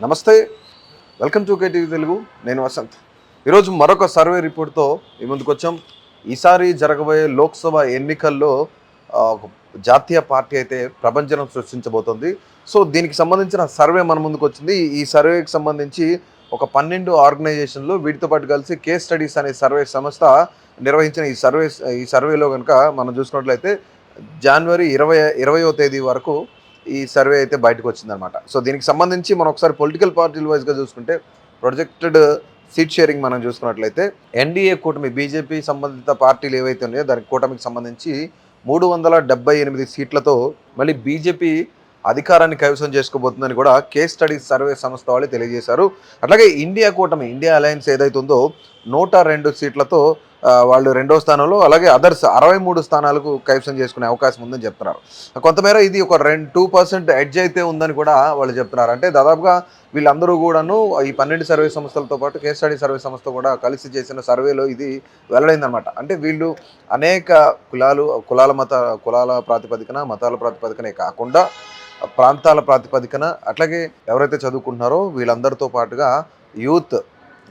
నమస్తే, welcome to KTV Telugu. నేను వసంత్. ఈరోజు మరొక సర్వే రిపోర్ట్తో మీ ముందుకు వచ్చాం. ఈసారి జరగబోయే లోక్సభ ఎన్నికల్లో ఒక జాతీయ పార్టీ అయితే ప్రభంజనం సృష్టించబోతోంది. సో దీనికి సంబంధించిన సర్వే మన ముందుకు వచ్చింది. ఈ సర్వేకి సంబంధించి ఒక 12 ఆర్గనైజేషన్లు వీటితో పాటు కలిసి కేస్ స్టడీస్ అనే సర్వే సంస్థ నిర్వహించిన ఈ సర్వేలో కనుక మనం చూసినట్లయితే జనవరి 20వ తేదీ వరకు ఈ సర్వే అయితే బయటకు వచ్చిందనమాట. సో దీనికి సంబంధించి మనం ఒకసారి పొలిటికల్ పార్టీల వైజ్గా చూసుకుంటే ప్రొజెక్టెడ్ సీట్ షేరింగ్ మనం చూసుకున్నట్లయితే ఎన్డీఏ కూటమి బీజేపీ సంబంధిత పార్టీలు ఏవైతే ఉన్నాయో దానికి కూటమికి సంబంధించి 378 సీట్లతో మళ్ళీ బీజేపీ అధికారాన్ని కైవసం చేసుకోబోతుందని కూడా కేస్ స్టడీస్ సర్వే సంస్థ వాళ్ళు తెలియజేశారు. అట్లాగే ఇండియా అలయన్స్ ఏదైతే ఉందో 102 సీట్లతో వాళ్ళు రెండో స్థానంలో, అలాగే అదర్స్ 63 స్థానాలకు కైవసం చేసుకునే అవకాశం ఉందని చెప్తున్నారు. కొంతమేర ఇది ఒక 2% ఎడ్జ్ అయితే ఉందని కూడా వాళ్ళు చెప్తున్నారు. అంటే దాదాపుగా వీళ్ళందరూ కూడాను ఈ 12 సర్వే సంస్థలతో పాటు కేస్ స్టడీ సర్వే సంస్థ కూడా కలిసి చేసిన సర్వేలో ఇది వెల్లడైందనమాట. అంటే వీళ్ళు అనేక కులాల ప్రాతిపదికన, మతాల ప్రాతిపదికనే కాకుండా ప్రాంతాల ప్రాతిపదికన, అట్లాగే ఎవరైతే చదువుకుంటున్నారో వీళ్ళందరితో పాటుగా యూత్,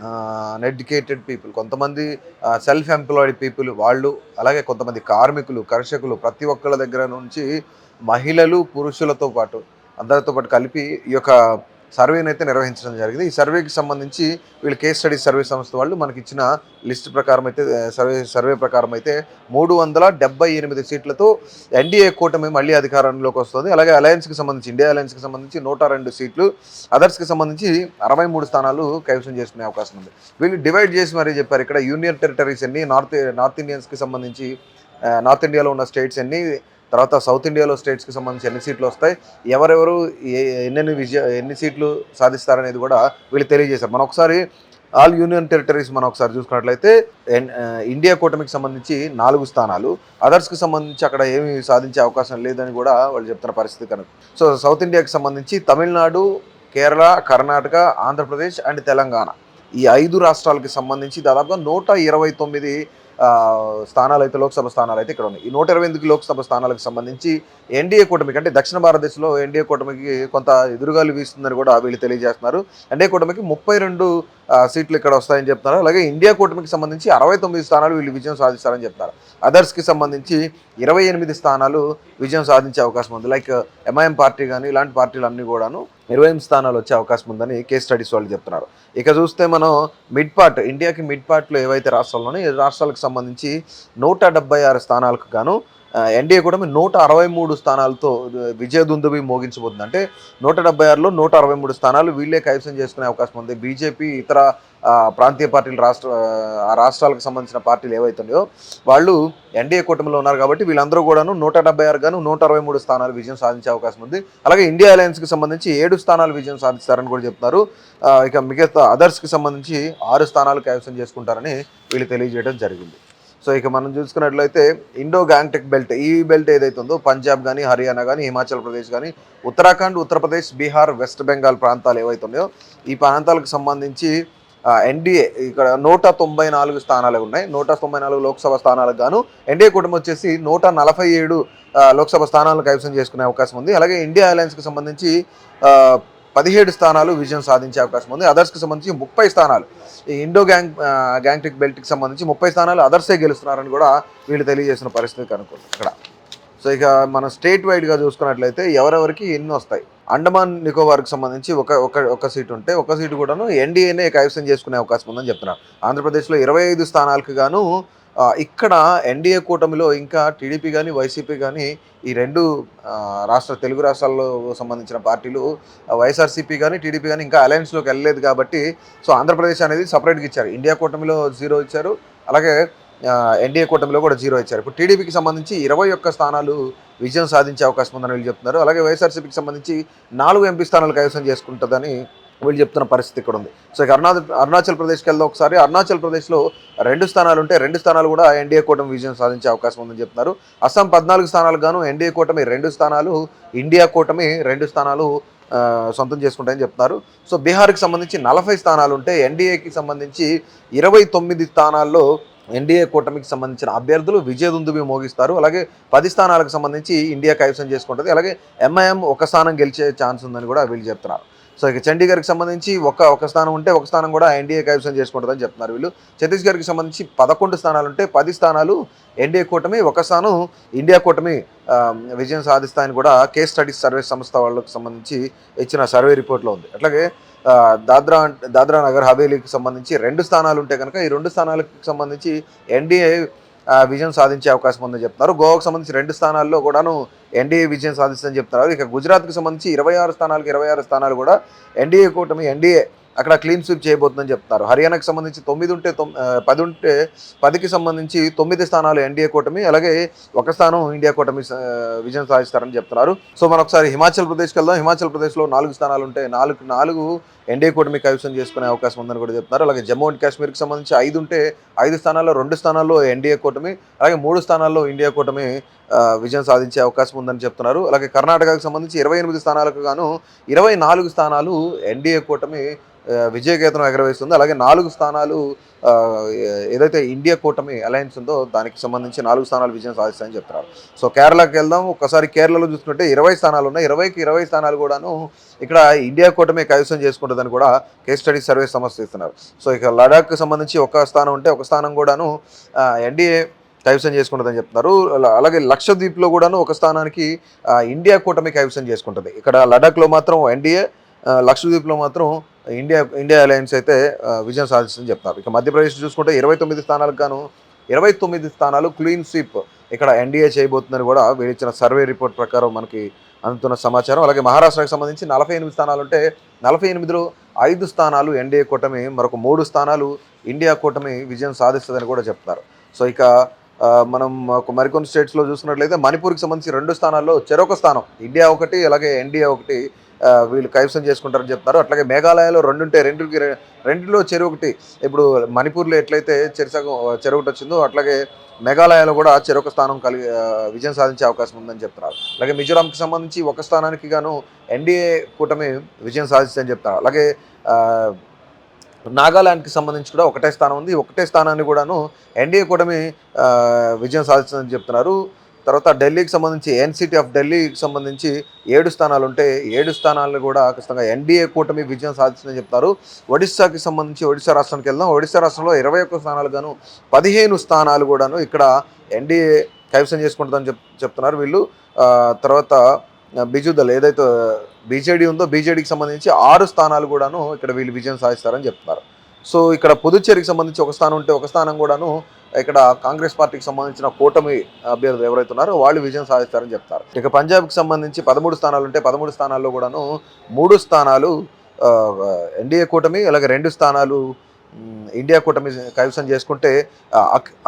అన్ఎడ్యుకేటెడ్ పీపుల్, కొంతమంది సెల్ఫ్ ఎంప్లాయిడ్ పీపుల్ వాళ్ళు, అలాగే కొంతమంది కార్మికులు, కర్షకులు, ప్రతి ఒక్కళ్ళ దగ్గర నుంచి మహిళలు, పురుషులతో పాటు అందరితో పాటు కలిపి ఈ యొక్క సర్వేని అయితే నిర్వహించడం జరిగింది. ఈ సర్వేకి సంబంధించి వీళ్ళు కేస్ స్టడీస్ సర్వే సంస్థ వాళ్ళు మనకి ఇచ్చిన లిస్ట్ ప్రకారం అయితే సర్వే ప్రకారం అయితే 378 సీట్లతో ఎన్డీఏ కూటమి మళ్ళీ అధికారంలోకి వస్తుంది. అలాగే ఇండియా అలయన్స్కి సంబంధించి 102 సీట్లు, అదర్స్కి సంబంధించి 63 స్థానాలు కైవసం చేసుకునే అవకాశం ఉంది. వీళ్ళు డివైడ్ చేసి మరీ చెప్పారు. ఇక్కడ యూనియన్ టెరిటరీస్ ఎన్ని, నార్త్ ఇండియన్స్కి సంబంధించి నార్త్ ఇండియాలో ఉన్న స్టేట్స్ ఎన్ని, తర్వాత సౌత్ ఇండియాలో స్టేట్స్కి సంబంధించి ఎన్ని సీట్లు వస్తాయి, ఎవరెవరు ఎన్ని సీట్లు సాధిస్తారనేది కూడా వీళ్ళు తెలియజేశారు. మనం ఒకసారి ఆల్ యూనియన్ టెరిటరీస్ మనం ఒకసారి చూసుకున్నట్లయితే ఇండియా కూటమికి సంబంధించి 4 స్థానాలు, అదర్స్కి సంబంధించి అక్కడ ఏమి సాధించే అవకాశం లేదని కూడా వాళ్ళు చెప్తున్న పరిస్థితి కనుక. సో సౌత్ ఇండియాకి సంబంధించి తమిళనాడు, కేరళ, కర్ణాటక, ఆంధ్రప్రదేశ్ అండ్ తెలంగాణ ఈ 5 రాష్ట్రాలకి సంబంధించి దాదాపుగా 129 స్థానాలు అయితే, లోక్సభ స్థానాలు అయితే ఇక్కడ ఉన్నాయి. ఈ 128 లోక్సభ స్థానాలకు సంబంధించి ఎన్డీఏ కూటమికి, అంటే దక్షిణ భారతదేశంలో ఎన్డీఏ కూటమికి కొంత ఎదురుగాలు వీస్తుందని కూడా వీళ్ళు తెలియజేస్తున్నారు. ఎన్డీఏ కూటమికి 32 సీట్లు ఇక్కడ వస్తాయని చెప్తున్నారు. అలాగే ఇండియా కూటమికి సంబంధించి 69 స్థానాలు వీళ్ళు విజయం సాధిస్తారని చెప్తారు. అదర్స్కి సంబంధించి 28 స్థానాలు విజయం సాధించే అవకాశం ఉంది. లైక్ ఎంఐఎం పార్టీ కానీ ఇలాంటి పార్టీలు అన్నీ కూడాను 28 స్థానాలు వచ్చే అవకాశం ఉందని కేస్ స్టడీస్ వాళ్ళు చెప్తున్నారు. ఇక చూస్తే మనం ఇండియాకి మిడ్ పార్ట్లో ఏవైతే రాష్ట్రాల్లోనే ఈ రాష్ట్రాలకు సంబంధించి 176 స్థానాలకు గాను ఎన్డీఏ కూడా 163 స్థానాలతో విజయదుందుబి మోగించబోతుంది. అంటే 176లో 163 స్థానాలు వీళ్ళే కైవసం చేసుకునే అవకాశం ఉంది. బీజేపీ ఇతర ప్రాంతీయ పార్టీలు ఆ రాష్ట్రాలకు సంబంధించిన పార్టీలు ఏవైతే ఉన్నాయో వాళ్ళు ఎన్డీఏ కూటమిలో ఉన్నారు కాబట్టి వీళ్ళందరూ కూడాను 176 గాను 163 స్థానాలు విజయం సాధించే అవకాశం ఉంది. అలాగే ఇండియా అలయన్స్కి సంబంధించి 7 స్థానాలు విజయం సాధిస్తారని కూడా చెప్తున్నారు. ఇక మిగతా అదర్స్కి సంబంధించి 6 స్థానాలు కైవసం చేసుకుంటారని వీళ్ళు తెలియజేయడం జరిగింది. సో ఇక మనం చూసుకున్నట్లయితే ఇండో గ్యాంగ్టెక్ బెల్ట్, ఈ బెల్ట్ ఏదైతే ఉందో పంజాబ్ కానీ, హర్యానా కానీ, హిమాచల్ ప్రదేశ్ కానీ, ఉత్తరాఖండ్, ఉత్తరప్రదేశ్, బీహార్, వెస్ట్ బెంగాల్ ప్రాంతాలు ఏవైతే ఉన్నాయో ఈ ప్రాంతాలకు సంబంధించి ఎన్డీఏ ఇక్కడ 194 స్థానాలు ఉన్నాయి. 194 లోక్సభ స్థానాలకు గాను ఎన్డీఏ కుటుంబం వచ్చేసి 147 లోక్సభ స్థానాలను కైవసం చేసుకునే అవకాశం ఉంది. అలాగే ఇండియా అలయన్స్కి సంబంధించి 17 స్థానాలు విజయం సాధించే అవకాశం ఉంది. అదర్స్కి సంబంధించి 30 స్థానాలు, ఈ ఇండో గ్యాంగ్టిక్ బెల్ట్కి సంబంధించి 30 స్థానాలు అదర్సే గెలుస్తున్నారని కూడా వీళ్ళు తెలియజేసిన పరిస్థితి కనుక్కోండి ఇక్కడ. సో ఇక మనం స్టేట్ వైడ్గా చూసుకున్నట్లయితే ఎవరెవరికి ఎన్ని వస్తాయి. అండమాన్ నికోబార్కి సంబంధించి ఒక సీటు ఉంటే ఒక సీటు కూడాను ఎన్డీఏనే కైవసం చేసుకునే అవకాశం ఉందని చెప్తున్నారు. ఆంధ్రప్రదేశ్లో 25 స్థానాలకు గాను ఇక్కడ ఎన్డీఏ కూటమిలో ఇంకా టీడీపీ కానీ, వైసీపీ కానీ ఈ 2 తెలుగు రాష్ట్రాల్లో సంబంధించిన పార్టీలు వైఎస్ఆర్సీపీ కానీ, టీడీపీ కానీ ఇంకా అలయన్స్లోకి వెళ్ళలేదు కాబట్టి సో ఆంధ్రప్రదేశ్ అనేది సపరేట్గా ఇచ్చారు. ఇండియా కూటమిలో 0 ఇచ్చారు, అలాగే ఎన్డీఏ కూటమిలో కూడా 0 ఇచ్చారు. ఇప్పుడు టీడీపీకి సంబంధించి 21 స్థానాలు విజయం సాధించే అవకాశం ఉందని వీళ్ళు చెప్తున్నారు. అలాగే వైఎస్ఆర్సీపీకి సంబంధించి 4 ఎంపీ స్థానాలు కైవసం చేసుకుంటుందని వీళ్ళు చెప్తున్న పరిస్థితి ఇక్కడ ఉంది. సో ఇక అరుణాచల్ ప్రదేశ్కి వెళ్దాం ఒకసారి. అరుణాచల్ ప్రదేశ్లో 2 స్థానాలు ఉంటే 2 స్థానాలు కూడా ఎన్డీఏ కూటమి విజయం సాధించే అవకాశం ఉందని చెప్తున్నారు. అస్సాం 14 స్థానాలకు గాను ఎన్డీఏ కూటమి 2 స్థానాలు, ఇండియా కూటమి 2 స్థానాలు సొంతం చేసుకుంటాయని చెప్తున్నారు. సో బీహార్కి సంబంధించి 40 స్థానాలు ఉంటే ఎన్డీఏకి సంబంధించి 29 స్థానాల్లో ఎన్డీఏ కూటమికి సంబంధించిన అభ్యర్థులు విజయదుందుబి మోగిస్తారు. అలాగే 10 స్థానాలకు సంబంధించి ఇండియా కైవసం చేసుకుంటుంది. అలాగే ఎంఐఎం 1 స్థానం గెలిచే ఛాన్స్ ఉందని కూడా వీళ్ళు చెప్తున్నారు. సో ఇక చండీగఢ్కి సంబంధించి ఒక స్థానం ఉంటే ఒక స్థానం కూడా ఎన్డీఏ కైవసం చేసుకుంటుందని చెప్తున్నారు వీళ్ళు. ఛత్తీస్గఢ్కి సంబంధించి 11 స్థానాలు ఉంటే 10 స్థానాలు ఎన్డీఏ కూటమి, ఒక స్థానం ఇండియా కూటమి విజయం సాధిస్తాయని కూడా కేస్ స్టడీస్ సర్వే సంస్థ వాళ్ళకి సంబంధించి ఇచ్చిన సర్వే రిపోర్ట్లో ఉంది. అట్లాగే దాద్రా నగర్ హవేలీకి సంబంధించి 2 స్థానాలు ఉంటే కనుక ఈ 2 స్థానాలకు సంబంధించి ఎన్డీఏ విజయం సాధించే అవకాశం ఉందని చెప్తున్నారు. గోవాకు సంబంధించి 2 స్థానాల్లో కూడాను ఎన్డీఏ విజయం సాధిస్తుందని చెప్తున్నారు. ఇక గుజరాత్కి సంబంధించి 26 స్థానాలు కూడా ఎన్డీఏ కూటమి అక్కడ క్లీన్ స్వీప్ చేయబోతుందని చెప్తున్నారు. హర్యానాకి సంబంధించి 9 ఉంటే 10 ఉంటే 10కి సంబంధించి 9 స్థానాలు ఎన్డీఏ కూటమి, అలాగే ఒక స్థానం ఇండియా కూటమి విజయం సాధిస్తారని చెప్తున్నారు. సో మనం ఒకసారి హిమాచల్ ప్రదేశ్కి వెళ్దాం. హిమాచల్ ప్రదేశ్లో 4 స్థానాలు ఉంటే 4 ఎన్డీఏ కూటమి కైవసం చేసుకునే అవకాశం ఉందని కూడా చెప్తున్నారు. అలాగే జమ్మూ అండ్ కాశ్మీర్కి సంబంధించి 5 ఉంటే 5 స్థానాల్లో 2 స్థానాల్లో ఎన్డీఏ కూటమి, అలాగే 3 స్థానాల్లో ఇండియా కూటమి విజయం సాధించే అవకాశం ఉందని చెప్తున్నారు. అలాగే కర్ణాటకకు సంబంధించి 28 స్థానాలకు గాను 24 స్థానాలు ఎన్డీఏ కూటమి విజయకేతనం ఎగరవేస్తుంది. అలాగే 4 స్థానాలు ఏదైతే ఇండియా కూటమి అలయన్స్ ఉందో దానికి సంబంధించి 4 స్థానాలు విజయం సాధిస్తాయని చెప్తున్నారు. సో కేరళకి వెళ్దాం. ఒక్కసారి కేరళలో చూసుకుంటే 20 స్థానాలు ఉన్నాయి. 20కి 20 స్థానాలు కూడాను ఇక్కడ ఇండియా కూటమి కైవసం చేసుకుంటుందని కూడా కేస్ స్టడీ సర్వే సంస్థ ఇస్తున్నారు. సో ఇక లడాఖ్కి సంబంధించి ఒక స్థానం ఉంటే ఒక స్థానం కూడాను ఎన్డీఏ కైవసం చేసుకుంటుందని చెప్తున్నారు. అలాగే లక్షద్వీప్లో కూడాను ఒక స్థానానికి ఇండియా కూటమి కైవసం చేసుకుంటుంది. ఇక్కడ లడాఖ్లో మాత్రం ఎన్డీఏ, లక్షద్వీప్లో మాత్రం ఇండియా అలయన్స్ అయితే విజయం సాధిస్తుందని చెప్తారు. ఇక మధ్యప్రదేశ్ చూసుకుంటే 29 స్థానాలకు గాను 29 స్థానాలు క్లీన్ స్వీప్ ఇక్కడ ఎన్డీఏ చేయబోతుందని కూడా వీళ్ళిచ్చిన సర్వే రిపోర్ట్ ప్రకారం మనకి అందుతున్న సమాచారం. అలాగే మహారాష్ట్రకి సంబంధించి 48 స్థానాలు ఉంటే 48లో 5 స్థానాలు ఎన్డీఏ కూటమి, మరొక 3 స్థానాలు ఇండియా కూటమి విజయం సాధిస్తుందని కూడా చెప్తారు. సో ఇక మనం మరికొన్ని స్టేట్స్లో చూసుకున్నట్లయితే మణిపూర్కి సంబంధించి 2 స్థానాల్లో చెరొక స్థానం ఇండియా ఒకటి, అలాగే ఎన్డీఏ ఒకటి వీళ్ళు కైవసం చేసుకుంటారని చెప్తున్నారు. అట్లాగే మేఘాలయలో 2 ఉంటే 2లో చెరొకటి, ఇప్పుడు మణిపూర్లో ఎట్లయితే చెరొకటి వచ్చిందో అట్లాగే మేఘాలయలో కూడా చెరొక స్థానం విజయం సాధించే అవకాశం ఉందని చెప్తున్నారు. అలాగే మిజోరాంకి సంబంధించి ఒక స్థానానికి గాను ఎన్డీఏ కూటమి విజయం సాధిస్తుందని చెప్తున్నారు. అలాగే నాగాలాండ్కి సంబంధించి కూడా ఒకటే స్థానం ఉంది. ఒకటే స్థానాన్ని కూడాను ఎన్డీఏ కూటమి విజయం సాధిస్తుందని చెప్తున్నారు. తర్వాత ఢిల్లీకి సంబంధించి ఎన్సిటీ ఆఫ్ ఢిల్లీకి సంబంధించి 7 స్థానాలు ఉంటే 7 స్థానాలను కూడా ఖచ్చితంగా ఎన్డీఏ కూటమి విజయం సాధిస్తుందని చెప్తారు. ఒడిశాకి సంబంధించి ఒడిశా రాష్ట్రానికి వెళ్దాం. ఒడిశా రాష్ట్రంలో 21 స్థానాలు గాను 15 స్థానాలు కూడాను ఇక్కడ ఎన్డీఏ కైవసం చేసుకుంటుందని చెప్తున్నారు వీళ్ళు. తర్వాత బిజుదల్ ఏదైతే బీజేడీ ఉందో బీజేడీకి సంబంధించి 6 స్థానాలు కూడాను ఇక్కడ వీళ్ళు విజయం సాధిస్తారని చెప్తున్నారు. సో ఇక్కడ పుదుచ్చేరికి సంబంధించి ఒక స్థానం ఉంటే ఒక స్థానం కూడాను ఇక్కడ కాంగ్రెస్ పార్టీకి సంబంధించిన కూటమి అభ్యర్థులు ఎవరైతే ఉన్నారో వాళ్ళు విజయం సాధిస్తారని చెప్తారు. ఇక పంజాబ్కి సంబంధించి 13 స్థానాలు ఉంటే 13 స్థానాల్లో కూడాను 3 స్థానాలు ఎన్డీఏ కూటమి, అలాగే 2 స్థానాలు ఇండియా కూటమి కైవసం చేసుకుంటే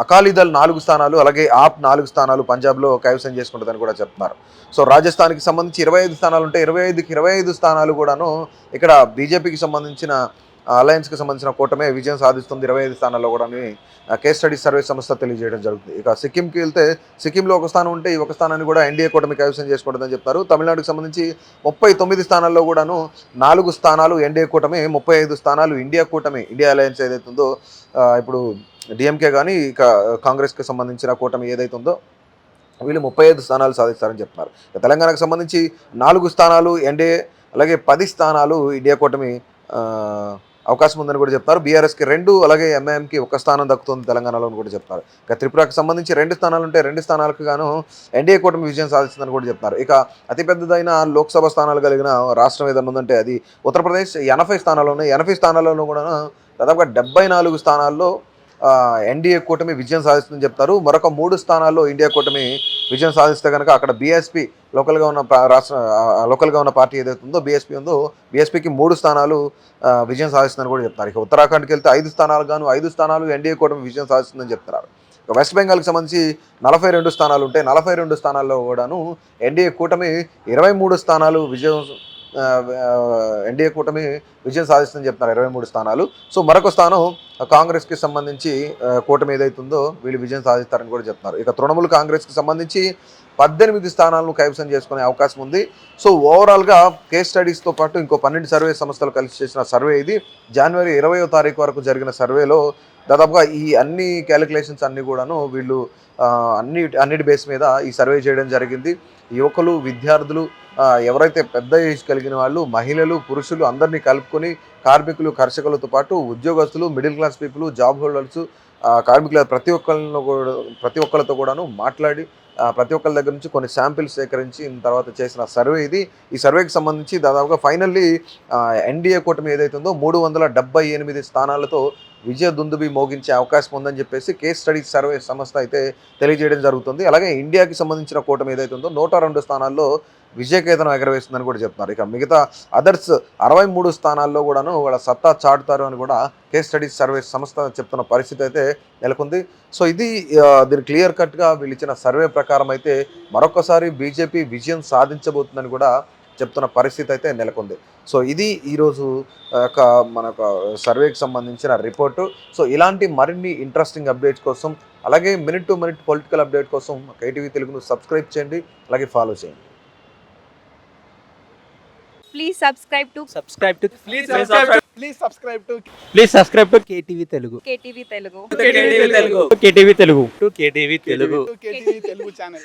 అకాలీదళ్ 4 స్థానాలు, అలాగే ఆప్ 4 స్థానాలు పంజాబ్లో కైవసం చేసుకుంటుందని కూడా చెప్తున్నారు. సో రాజస్థాన్కి సంబంధించి 25 స్థానాలు ఉంటే 25కి 25 స్థానాలు కూడాను ఇక్కడ బీజేపీకి సంబంధించిన అలయన్స్కి సంబంధించిన కూటమే విజయం సాధిస్తుంది 25 స్థానాల్లో కూడా కేస్ స్టడీస్ సర్వే సంస్థ తెలియజేయడం జరుగుతుంది. ఇక సిక్కింకి వెళ్తే సిక్కింలో ఒక స్థానం ఉంటే ఈ ఒక స్థానాన్ని కూడా ఎన్డీఏ కూటమి కైవసం చేసుకుంటుందని చెప్తారు. తమిళనాడుకి సంబంధించి 39 స్థానాల్లో కూడాను 4 స్థానాలు ఎన్డీఏ కూటమి, 35 స్థానాలు ఇండియా కూటమి, ఇండియా అలయన్స్ ఏదైతే ఉందో ఇప్పుడు డిఎంకే కానీ ఇక కాంగ్రెస్కి సంబంధించిన కూటమి ఏదైతే ఉందో వీళ్ళు 35 స్థానాలు సాధిస్తారని చెప్తున్నారు. తెలంగాణకు సంబంధించి 4 స్థానాలు ఎన్డీఏ, అలాగే 10 స్థానాలు ఇండియా కూటమి అవకాశం ఉందని కూడా చెప్తారు. బీఆర్ఎస్కి 2, అలాగే ఎంఐఎంకి 1 స్థానం దక్కుతుంది తెలంగాణలో అని కూడా చెప్తారు. ఇక త్రిపురకి సంబంధించి 2 స్థానాలు ఉంటే 2 స్థానాలకు గాను ఎన్డీఏ కూటమి విజయం సాధిస్తుందని కూడా చెప్తారు. ఇక అతిపెద్దదైన లోక్సభ స్థానాలు కలిగిన రాష్ట్రం ఏదైనా ఉందంటే అది ఉత్తరప్రదేశ్. 80 స్థానాలు ఉన్నాయి. 80 స్థానాలలో కూడా దాదాపుగా 74 స్థానాల్లో ఎన్డీఏ కూటమి విజయం సాధిస్తుందని చెప్తారు. మరొక 3 స్థానాల్లో ఇండియా కూటమి విజయం సాధిస్తే కనుక అక్కడ బీఎస్పీ లోకల్గా ఉన్న పార్టీ ఏదైతే ఉందో బీఎస్పీ ఉందో బీఎస్పీకి 3 స్థానాలు విజయం సాధిస్తుందని కూడా చెప్తారు. ఇక ఉత్తరాఖండ్కి వెళ్తే 5 స్థానాలు గాను 5 స్థానాలు ఎన్డీఏ కూటమి విజయం సాధిస్తుందని చెప్తున్నారు. ఇక వెస్ట్ బెంగాల్కి సంబంధించి 42 స్థానాలు ఉంటే 42 స్థానాల్లో కూడాను ఎన్డీఏ కూటమి 23 స్థానాలు ఎన్డీఏ కూటమి విజయం సాధిస్తుందని చెప్తున్నారు. 23 స్థానాలు. సో మరొక స్థానం కాంగ్రెస్కి సంబంధించి కూటమి ఏదైతుందో వీళ్ళు విజయం సాధిస్తారని కూడా చెప్తున్నారు. ఇక తృణమూల్ కాంగ్రెస్కి సంబంధించి 18 స్థానాలను కైవసం చేసుకునే అవకాశం ఉంది. సో ఓవరాల్గా కేస్ స్టడీస్తో పాటు ఇంకో 12 సర్వే సంస్థలు కలిసి చేసిన సర్వే ఇది. జనవరి 20వ తారీఖు వరకు జరిగిన సర్వేలో దాదాపుగా ఈ అన్ని క్యాలిక్యులేషన్స్ అన్నీ కూడాను వీళ్ళు అన్నిటి బేస్ మీద ఈ సర్వే చేయడం జరిగింది. యువకులు, విద్యార్థులు, ఎవరైతే పెద్ద ఏజ్ కలిగిన వాళ్ళు, మహిళలు, పురుషులు అందరినీ కలుపుకొని కార్మికులు, కర్షకులతో పాటు ఉద్యోగస్తులు, middle class people, job holders, కార్మికుల ప్రతి ఒక్కరితో కూడాను మాట్లాడి ప్రతి ఒక్కరి దగ్గర నుంచి కొన్ని శాంపిల్స్ సేకరించి తర్వాత చేసిన సర్వే ఇది. ఈ సర్వేకి సంబంధించి దాదాపుగా ఫైనల్లీ ఎన్డీఏ కూటమి ఏదైతే ఉందో 378 స్థానాలతో విజయ దుందుబి మోగించే అవకాశం ఉందని చెప్పేసి కేస్ స్టడీస్ సర్వే సంస్థ అయితే తెలియజేయడం జరుగుతుంది. అలాగే ఇండియాకి సంబంధించిన కూటమి ఏదైతే ఉందో 102 స్థానాల్లో విజయకేతనం ఎగరవేస్తుందని కూడా చెప్తున్నారు. ఇక మిగతా అదర్స్ 63 స్థానాల్లో కూడాను వాళ్ళ సత్తా చాటుతారు అని కూడా కేస్ స్టడీస్ సర్వే సంస్థ చెప్తున్న పరిస్థితి అయితే నెలకొంది. సో ఇది దీని క్లియర్ కట్గా వీళ్ళు ఇచ్చిన సర్వే ప్రకారం అయితే మరొకసారి బీజేపీ విజయం సాధించబోతుందని కూడా చెప్తున్న పరిస్థితి అయితే నెలకొంది. సో ఇది ఈరోజు మనకు సర్వేకి సంబంధించిన రిపోర్టు. సో ఇలాంటి మరిన్ని ఇంట్రెస్టింగ్ అప్డేట్స్ కోసం, అలాగే minute to minute political update కోసం కేటీవీ తెలుగును సబ్స్క్రైబ్ చేయండి, అలాగే ఫాలో చేయండి. Please subscribe to KTV Telugu. KTV Telugu. KTV Telugu. KTV Telugu. KTV Telugu. KTV Telugu channel.